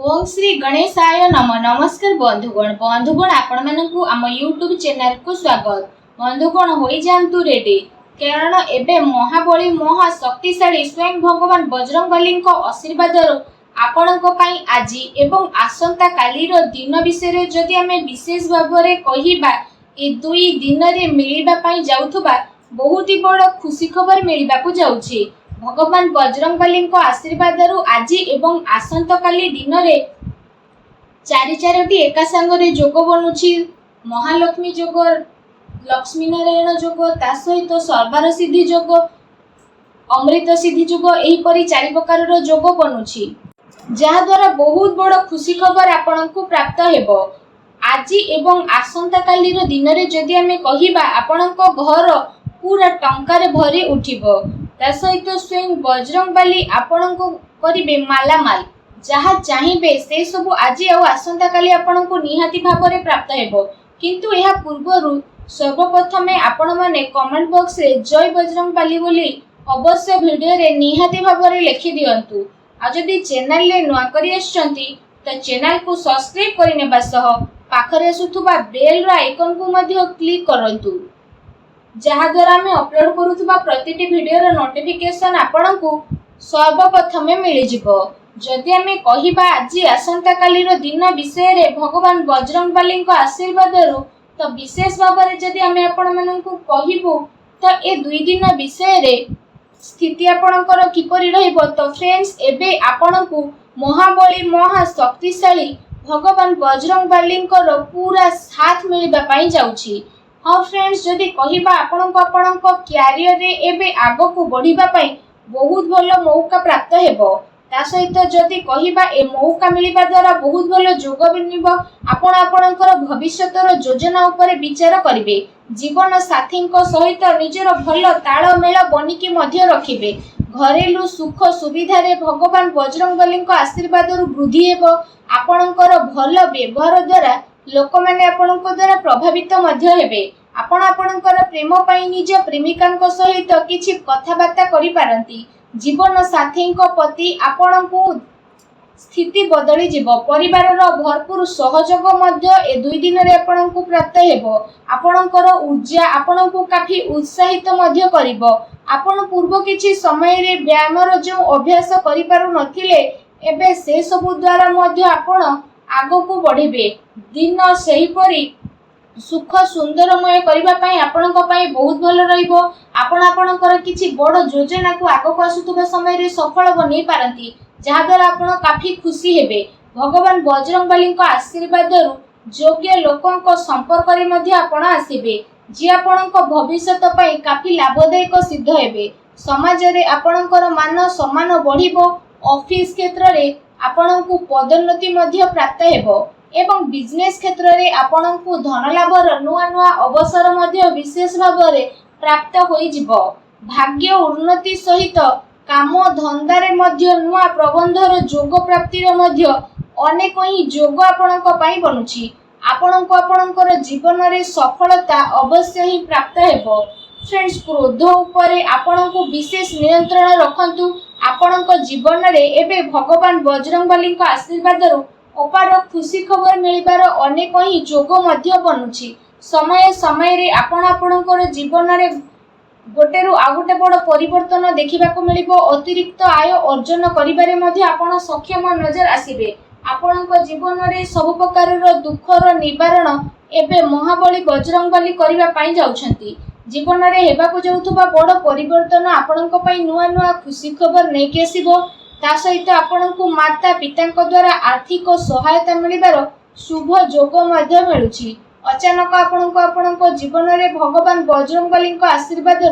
ओम श्री गणेशाय नम। नमस्कार बंधुगण आपण मानकु आम यूट्यूब चैनल को स्वागत। बंधुगण होई जानतु रेडी, कारण एबे महाबली महाशक्तिशाली स्वयं भगवान बजरंगबली को आशीर्वाद आपणक पई आज एवं आसंता काली रो दिन विषय जदि आमे विशेष भाव में कहिबा, ए दुई दिन रे मिलिबा पई जाउथबा बहुत ही बड़ खुशी खबर मिलिबा को जाउछि। भगवान बजरंगबली आशीर्वाद आज एवं आसंता काली दिन रे चारि एका संगे जोग बनुछि। महालक्ष्मी जोग, लक्ष्मी नारायण जोग, ता सहित सर्वार सिद्धि जोग, अमृत सिद्धि जोग, एहीपरि चारि प्रकार जोग बनुछि, जहा द्वारा बहुत बड़ खुशी खबर आपनकु प्राप्त हेबो। आज एवं आसंता काली रो दिन रे जदि आमे कहिबा आपनक घर पूरा टंकार भरी उठिबो। ता सहित स्वयं बजरंगबली आपनकु करिबे मालामाल, जहा चाहिए से सब आज आसंता काली आपनकु निहाती भाव में प्राप्त हेबो। किंतु एहा पूर्वरु सर्वप्रथम आपण माने कमेंट बॉक्स रे जय बजरंगबली बोली अवश्य वीडियो रे निहाती भाव में लिखि दियंतु। आ जदि चैनल ले नुआ करी आछंती त चैनल को सब्सक्राइब करि नेबा सह पाखरे आसुथुबा बेल रो आइकन को मध्ये क्लिक करंतु, जहा द्वारा हमें अपलोड करूथुबा प्रतिटी वीडियो रो नोटिफिकेशन आपनकु सर्वप्रथम मिलि जिवो। जदि आमे कहिबा आज आसंता काली रो दिन विषय रे भगवान बजरंगबली को आशीर्वाद तो विशेष भाव में जदि आमे आपण मानकु कहिबो त ए दुई दिन विषय रे स्थिति आपणकर किपरि रहिबो। तो फ्रेंड्स, एबे आपणकु महाबली महाशक्तिशाली भगवान बजरंगबली पूरा साथ मिलबा पई जाउछि। हाँ फ्रेंड्स, जदि कहिबा आपणको आपणको क्यारियर रे एबे आगो को बढ़िबा पई बहुत भलो मौका प्राप्त हेबो। ता सहित जदि कहिबा ए मौका मिलिबा द्वारा बहुत भलो जोग बनिबो। आपण आपणकर भविष्यतर योजना ऊपर विचार करिवे। जीवन साथी सहित निजर भल तालमेल बनिकी मध्य रखिबे। घरेलू सुख सुविधा रे भगवान बजरंगबली आशीर्वाद वृद्धि हेबो। आपणकर भल व्यवहार द्वारा लोक माने आपणक द्वारा प्रभावित मध्य हेबे। आपण आपणकर प्रेम पई निज प्रेमिका सहित किछि कथाबार्ता करि पारंती। जीवन साथी प्रति आपणकु स्थिति बदली जीवो। परिवार रो भरपूर सहयोग मध्य ए दुई दिन रे आपणकु प्राप्त हेबो। आपणकर ऊर्जा आपणकु काफी उत्साहित मध्य करिवो। आपण पूर्व किछि समय रे व्यायाम रो जो अभ्यास करि पारु नथिले, एबे से सब द्वारा मध्य आपण आगो को बढ़िबे। दिन सही परी सुख सुंदरमय करिबा पई आपणक पई बहुत भलो रहिबो। आपण आपणकर किछि बड़ योजना को आगो को आसुतबा समय रे सफल बनै पारंती, जहा द्वारा आपण काफी खुशी हेबे। भगवान बजरंगबली आशीर्वाद योग्य लोकंक संपर्क रे मध्य आपण आसीबे, जे आपणक भविष्यत पई काफी लाभदायक सिद्ध हेबे। समाज रे आपणकर मान सम्मान बढ़िबो। ऑफिस क्षेत्र रे आपणकु पदोन्नति मध्य प्राप्त हेबो एवं बिजनेस क्षेत्र रे आपणकु धन लाभर नुआ नुआ अवसर मध्य विशेष भाव में प्राप्त होई जिवो। भाग्य उन्नति सहित काम धंदा रे मध्य नुआ प्रबंधर जोग प्राप्तिर मध्य अनेक ही जोग आपणक पई बनुछि। आपणक आपणकर जीवन रे सफलता अवश्य ही प्राप्त हेबो। फ्रेंड्स, क्रोध उपरे आपणकु विशेष नियंत्रण रखंतु। आपणक जीवन रे एबे भगवान बजरंगबली आशीर्वाद अपार खुशी खबर मिलिबार अनेक ही जोग मध्य बनुछि। समय समय रे आपण आपणकर जीवन रे गोटेरु आ गोटे बड़ परिवर्तन देखिबा को मिलिबो। अतिरिक्त आय अर्जन करिबारे मध्य आपण सक्षम नजर आसीबे। आपणक जीवन रे सब प्रकार रो दुखर निवारण एबे महाबली बजरंगबली करिबा पई जाउछंती। जीवन रे हेबा को जाउथबा बड़ परिवर्तन आपणक पई नुआ नुआ खुशी खबर नै के आसीबो। ता सहित आपणकु माता पिता द्वारा आर्थिक सहायता मिलिबार शुभ जोग मध्य मिलुछि। अचानक आपणक जीवन रे भगवान बजरंगबली आशीर्वाद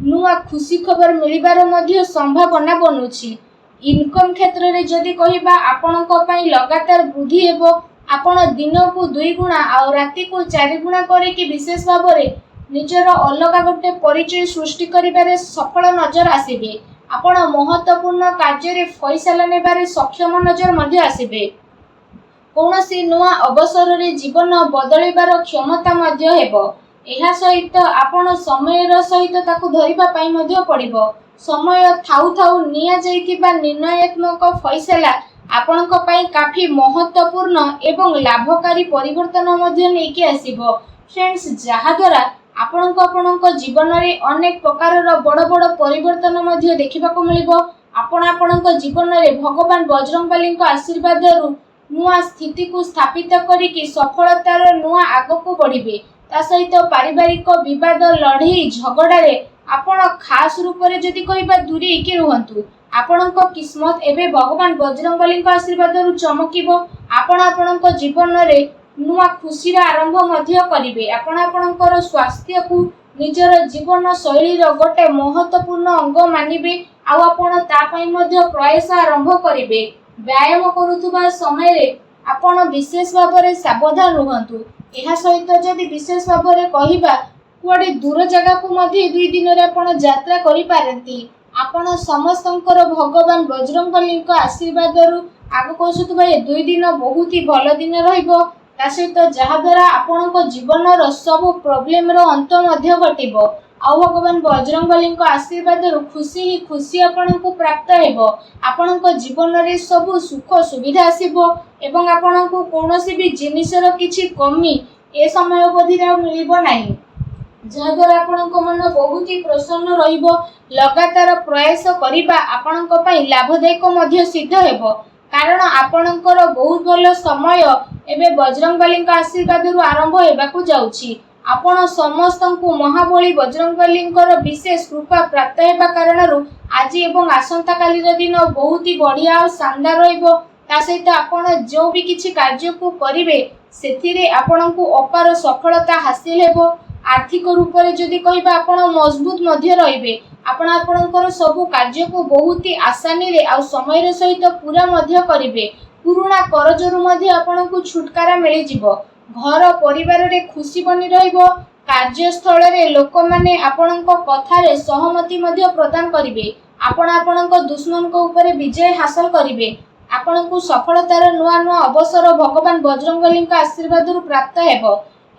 नुआ खुशी खबर मिलिबार मध्य संभावना बनुछि। इनकम क्षेत्र रे जदि कहिबा आपणक पई लगातार वृद्धि हेबो। आपण दिन को 2 गुणा आ राति को 4 गुणा करे कि विशेष भाव में निजर अलग गोटे परिचय सृष्टि करिबारे सफल नजर आसीबे। आपण महत्वपूर्ण कार्य रे फैसला नेबारे सक्षम नजर मध्य आसीबे। कौनसी नुआ अवसर रे जीवन बदलिबार क्षमता मध्य हेबो। एहा सहित आपण समय सहित ताकु धरिबा पई मध्य पड़िबो। समय थाउ थाउ निया जाइतिबा निर्णयात्मक फैसला ଆପଣଙ୍କ ପାଇଁ କାଫି ମହତ୍ୱପୂର୍ଣ୍ଣ ଏବଂ ଲାଭକାରୀ ପରିବର୍ତ୍ତନ ମଧ୍ୟ ନେଇକି ଆସିବ ଫ୍ରେଣ୍ଡସ୍, ଯାହାଦ୍ୱାରା ଆପଣଙ୍କ ଜୀବନରେ ଅନେକ ପ୍ରକାରର ବଡ଼ ବଡ଼ ପରିବର୍ତ୍ତନ ମଧ୍ୟ ଦେଖିବାକୁ ମିଳିବ। ଆପଣଙ୍କ ଜୀବନରେ ଭଗବାନ ବଜରଙ୍ଗବାଲୀଙ୍କ ଆଶୀର୍ବାଦରୁ ନୂଆ ସ୍ଥିତିକୁ ସ୍ଥାପିତ କରିକି ସଫଳତାର ନୂଆ ଆଗକୁ ବଢ଼ିବେ। ତା ସହିତ ପାରିବାରିକ ବିବାଦ, ଲଢ଼େଇ, ଝଗଡ଼ାରେ ଆପଣ ଖାସ ରୂପରେ ଯଦି କହିବା ଦୂରେଇକି ରୁହନ୍ତୁ। ଆପଣଙ୍କ କିସ୍ମତ ଏବେ ଭଗବାନ ବଜରଙ୍ଗବାଲୀଙ୍କ ଆଶୀର୍ବାଦରୁ ଚମକିବ। ଆପଣଙ୍କ ଜୀବନରେ ନୂଆ ଖୁସିର ଆରମ୍ଭ ମଧ୍ୟ କରିବେ। ଆପଣଙ୍କର ସ୍ୱାସ୍ଥ୍ୟକୁ ନିଜର ଜୀବନ ଶୈଳୀର ଗୋଟେ ମହତ୍ୱପୂର୍ଣ୍ଣ ଅଙ୍ଗ ମାନିବେ ଆଉ ଆପଣ ତା ପାଇଁ ମଧ୍ୟ ପ୍ରୟାସ ଆରମ୍ଭ କରିବେ। ବ୍ୟାୟାମ କରୁଥିବା ସମୟରେ ଆପଣ ବିଶେଷ ଭାବରେ ସାବଧାନ ରୁହନ୍ତୁ। ଏହା ସହିତ ଯଦି ବିଶେଷ ଭାବରେ କହିବା କୁଆଡ଼େ ଦୂର ଜାଗାକୁ ମଧ୍ୟ 2 ଦିନରେ ଆପଣ ଯାତ୍ରା କରିପାରନ୍ତି। ଆପଣ ସମସ୍ତଙ୍କର ଭଗବାନ ବଜରଙ୍ଗବାଲୀଙ୍କ ଆଶୀର୍ବାଦରୁ ଆଗକୁ ଆସୁଥିବା ଏ 2 ଦିନ ବହୁତ ହି ଭଲ ଦିନ ରହିବ। ତା ସହିତ ଯାହାଦ୍ୱାରା ଆପଣଙ୍କ ଜୀବନର ସବୁ ପ୍ରୋବ୍ଲେମର ଅନ୍ତ ମଧ୍ୟ ଘଟିବ ଆଉ ଭଗବାନ ବଜରଙ୍ଗବାଲୀଙ୍କ ଆଶୀର୍ବାଦରୁ ଖୁସି ହିଁ ଖୁସି ଆପଣଙ୍କୁ ପ୍ରାପ୍ତ ହେବ। ଆପଣଙ୍କ ଜୀବନରେ ସବୁ ସୁଖ ସୁବିଧା ଆସିବ ଏବଂ ଆପଣଙ୍କୁ କୌଣସି ବି ଜିନିଷର କିଛି କମି ଏ ସମୟ ଅବଧିରେ ଆଉ ମିଳିବ ନାହିଁ, ଯାହାଦ୍ୱାରା ଆପଣଙ୍କ ମନ ବହୁତ ହି ପ୍ରସନ୍ନ ରହିବ। ଲଗାତାର ପ୍ରୟାସ କରିବା ଆପଣଙ୍କ ପାଇଁ ଲାଭଦାୟକ ମଧ୍ୟ ସିଦ୍ଧ ହେବ, କାରଣ ଆପଣଙ୍କର ବହୁତ ଭଲ ସମୟ ଏବେ ବଜରଙ୍ଗବାଲୀଙ୍କ ଆଶୀର୍ବାଦରୁ ଆରମ୍ଭ ହେବାକୁ ଯାଉଛି। ଆପଣ ସମସ୍ତଙ୍କୁ ମହାବଳୀ ବଜରଙ୍ଗବାଲୀଙ୍କର ବିଶେଷ କୃପା ପ୍ରାପ୍ତ ହେବା କାରଣରୁ ଆଜି ଏବଂ ଆସନ୍ତାକାଲିର ଦିନ ବହୁତ ହି ବଢ଼ିଆ ଆଉ ଶାନଦାର ରହିବ। ତା ସହିତ ଆପଣ ଯେଉଁ ବି କିଛି କାର୍ଯ୍ୟକୁ କରିବେ ସେଥିରେ ଆପଣଙ୍କୁ ଅପାର ସଫଳତା ହାସିଲ ହେବ। ଆର୍ଥିକ ରୂପରେ ଯଦି କହିବା ଆପଣ ମଜବୁତ ମଧ୍ୟ ରହିବେ। ଆପଣଙ୍କର ସବୁ କାର୍ଯ୍ୟକୁ ବହୁତ ହି ଆସାନୀରେ ଆଉ ସମୟର ସହିତ ପୁରା ମଧ୍ୟ କରିବେ। ପୁରୁଣା କରଜରୁ ମଧ୍ୟ ଆପଣଙ୍କୁ ଛୁଟକାରା ମିଳିଯିବ। ଘର ପରିବାରରେ ଖୁସି ବନି ରହିବ। କାର୍ଯ୍ୟସ୍ଥଳରେ ଲୋକମାନେ ଆପଣଙ୍କ କଥାରେ ସହମତି ମଧ୍ୟ ପ୍ରଦାନ କରିବେ। ଆପଣଙ୍କ ଦୁଶ୍ମନଙ୍କ ଉପରେ ବିଜୟ ହାସଲ କରିବେ। ଆପଣଙ୍କୁ ସଫଳତାର ନୂଆ ଅବସର ଭଗବାନ ବଜରଙ୍ଗବାଲୀଙ୍କ ଆଶୀର୍ବାଦରୁ ପ୍ରାପ୍ତ ହେବ।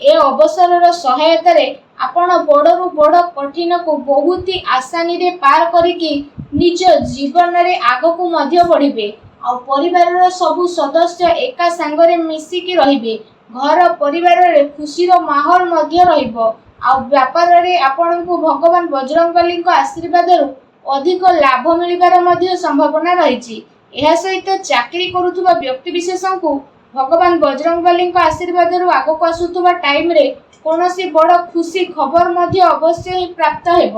ଏ ଅବସରର ସହାୟତାରେ ଆପଣ ବଡ଼ରୁ ବଡ଼ କଠିନକୁ ବହୁତ ହି ଆସାନୀରେ ପାର କରିକି ନିଜ ଜୀବନରେ ଆଗକୁ ମଧ୍ୟ ବଢ଼ିବେ ଆଉ ପରିବାରର ସବୁ ସଦସ୍ୟ ଏକା ସାଙ୍ଗରେ ମିଶିକି ରହିବେ। ଘର ପରିବାରରେ ଖୁସିର ମାହୋଲ ମଧ୍ୟ ରହିବ ଆଉ ବ୍ୟାପାରରେ ଆପଣଙ୍କୁ ଭଗବାନ ବଜରଙ୍ଗବାଲୀଙ୍କ ଆଶୀର୍ବାଦରୁ ଅଧିକ ଲାଭ ମିଳିବାର ମଧ୍ୟ ସମ୍ଭାବନା ରହିଛି। ଏହା ସହିତ ଚାକିରି କରୁଥିବା ବ୍ୟକ୍ତିବିଶେଷଙ୍କୁ ଭଗବାନ ବଜରଙ୍ଗବାଲୀଙ୍କ ଆଶୀର୍ବାଦରୁ ଆଗକୁ ଆସୁଥିବା ଟାଇମରେ କୌଣସି ବଡ଼ ଖୁସି ଖବର ମଧ୍ୟ ଅବଶ୍ୟ ହିଁ ପ୍ରାପ୍ତ ହେବ,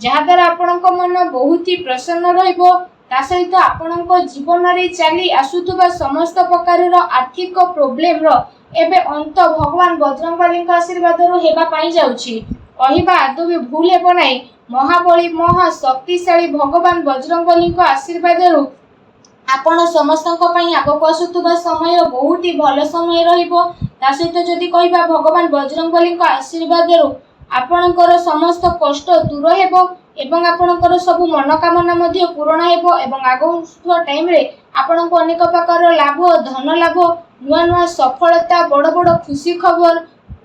ଯାହାଦ୍ୱାରା ଆପଣଙ୍କ ମନ ବହୁତ ହି ପ୍ରସନ୍ନ ରହିବ। ତା ସହିତ ଆପଣଙ୍କ ଜୀବନରେ ଚାଲି ଆସୁଥିବା ସମସ୍ତ ପ୍ରକାରର ଆର୍ଥିକ ପ୍ରୋବ୍ଲେମର ଏବେ ଅନ୍ତ ଭଗବାନ ବଜରଙ୍ଗବାଲୀଙ୍କ ଆଶୀର୍ବାଦରୁ ହେବା ପାଇଁ ଯାଉଛି। କହିବା ଆଦୌ ବି ଭୁଲ ହେବ ନାହିଁ। ମହାବଳୀ ମହାଶକ୍ତିଶାଳୀ ଭଗବାନ ବଜରଙ୍ଗବାଲୀଙ୍କ ଆଶୀର୍ବାଦରୁ ଆପଣ ସମସ୍ତଙ୍କ ପାଇଁ ଆଗକୁ ଆସୁଥିବା ସମୟ ବହୁତ ହି ଭଲ ସମୟ ରହିବ। ତା ସହିତ ଯଦି କହିବା ଭଗବାନ ବଜରଙ୍ଗବାଲୀଙ୍କ ଆଶୀର୍ବାଦରୁ ଆପଣଙ୍କର ସମସ୍ତ କଷ୍ଟ ଦୂର ହେବ ଏବଂ ଆପଣଙ୍କର ସବୁ ମନୋକାମନା ମଧ୍ୟ ପୂରଣ ହେବ ଏବଂ ଆଗକୁ ଟାଇମରେ ଆପଣଙ୍କୁ ଅନେକ ପ୍ରକାର ଲାଭ, ଧନ ଲାଭ, ନୂଆ ସଫଳତା, ବଡ଼ ବଡ଼ ଖୁସି ଖବର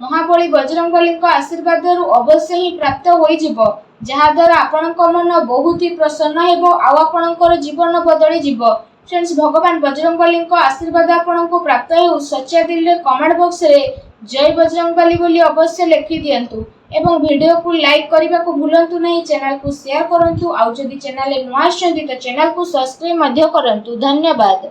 ମହାବଳୀ ବଜରଙ୍ଗବାଲୀଙ୍କ ଆଶୀର୍ବାଦରୁ ଅବଶ୍ୟ ହିଁ ପ୍ରାପ୍ତ ହୋଇଯିବ, ଯାହାଦ୍ୱାରା ଆପଣଙ୍କ ମନ ବହୁତ ହି ପ୍ରସନ୍ନ ହେବ ଆଉ ଆପଣଙ୍କର ଜୀବନ ବଦଳିଯିବ। ଫ୍ରେଣ୍ଡସ୍, ଭଗବାନ ବଜରଙ୍ଗବାଲୀଙ୍କ ଆଶୀର୍ବାଦ ଆପଣଙ୍କୁ ପ୍ରାପ୍ତ ହେଉ। ସଚ୍ଚା ଦିଲରେ କମେଣ୍ଟ ବକ୍ସରେ ଜୟ ବଜରଙ୍ଗବାଲୀ ବୋଲି ଅବଶ୍ୟ ଲେଖି ଦିଅନ୍ତୁ ଏବଂ ଭିଡ଼ିଓକୁ ଲାଇକ୍ କରିବାକୁ ଭୁଲନ୍ତୁ ନାହିଁ। ଚ୍ୟାନେଲକୁ ସେୟାର କରନ୍ତୁ ଆଉ ଯଦି ଚ୍ୟାନେଲରେ ନୂଆ ଆସିଛନ୍ତି ତ ଚ୍ୟାନେଲକୁ ସବସ୍କ୍ରାଇବ୍ ମଧ୍ୟ କରନ୍ତୁ। ଧନ୍ୟବାଦ।